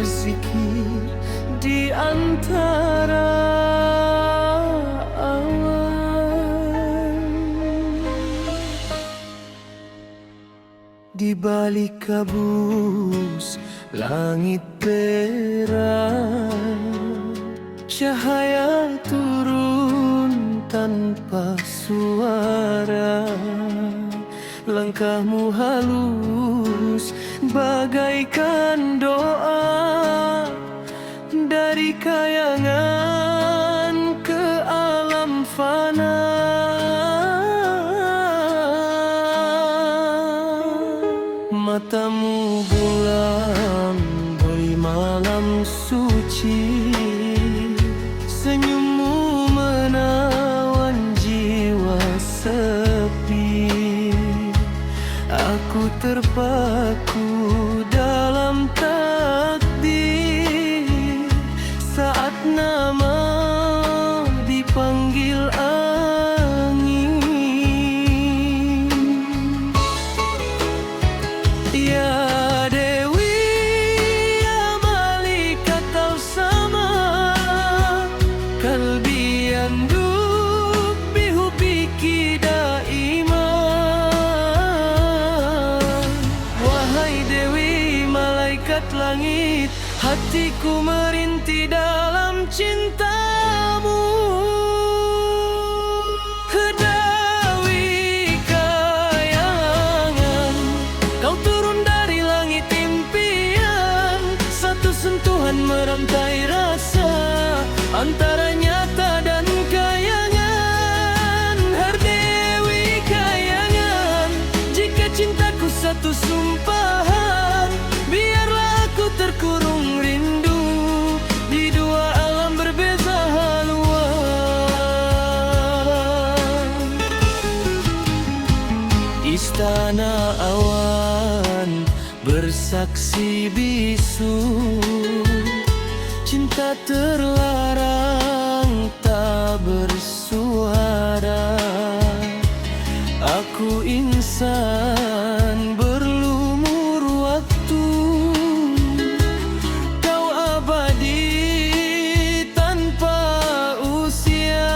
berzikir di antara awan. Di balik kabus langit perak, cahaya turun tanpa suara. Langkahmu halus bagaikan doa, dari kayangan ke alam fana. Matamu bulan beri malam suci, senyummu menawan jiwa sepi. Aku terpaku dalam takdir saat nama dipanggil angin. Ya Dewi, ya Malika Tausama, kalbi yanduk bihubiki daima. Wahai Dewi, malaikat langit, hatiku merintih dalam cintamu. Dewi kayangan, kau turun dari langit impian. Satu sentuhan merantai rasa antara nyata dan kayangan. Dewi kayangan, jika cintaku satu sumpahan, biarlah aku terkurung rindu di dua alam berbeza haluan. Istana awan bersaksi bisu, cinta terlarang tak bersuara. Aku insan berlumur waktu, kau abadi tanpa usia.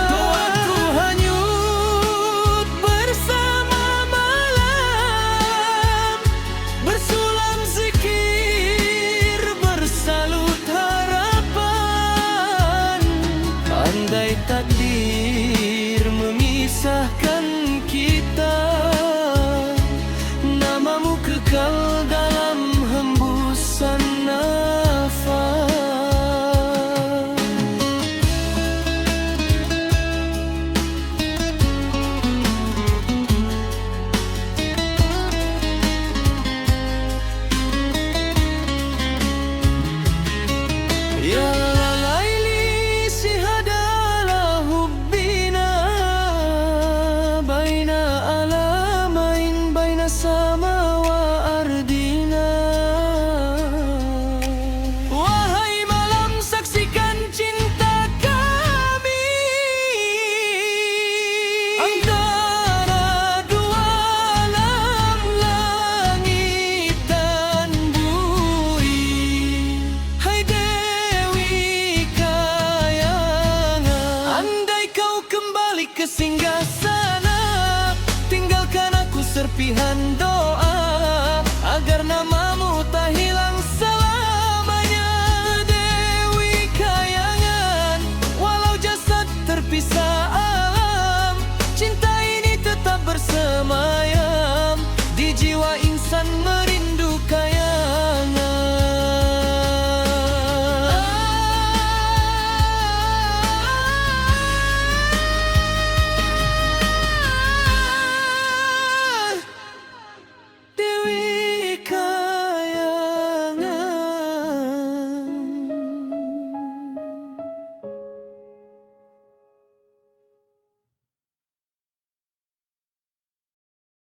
Waktu hanyut bersama malam, bersulam zikir, bersalut harapan. Andai takdir memisahkan kita, namamu kekal dalam hembusan nafas. Ya Laili sihadalah hubbina, baina alamain, baina sama wa ardina. Wahai malam, saksikan cinta kami antara dua alam, langit dan bumi. Hai Dewi kayangan, andai kau kembali ke singgasana, tinggalkan aku serpihan doa agar namamu tak hilang selamanya. Dewi kayangan, walau jasad terpisah alam, cinta ini tetap bersemayam di jiwa insan.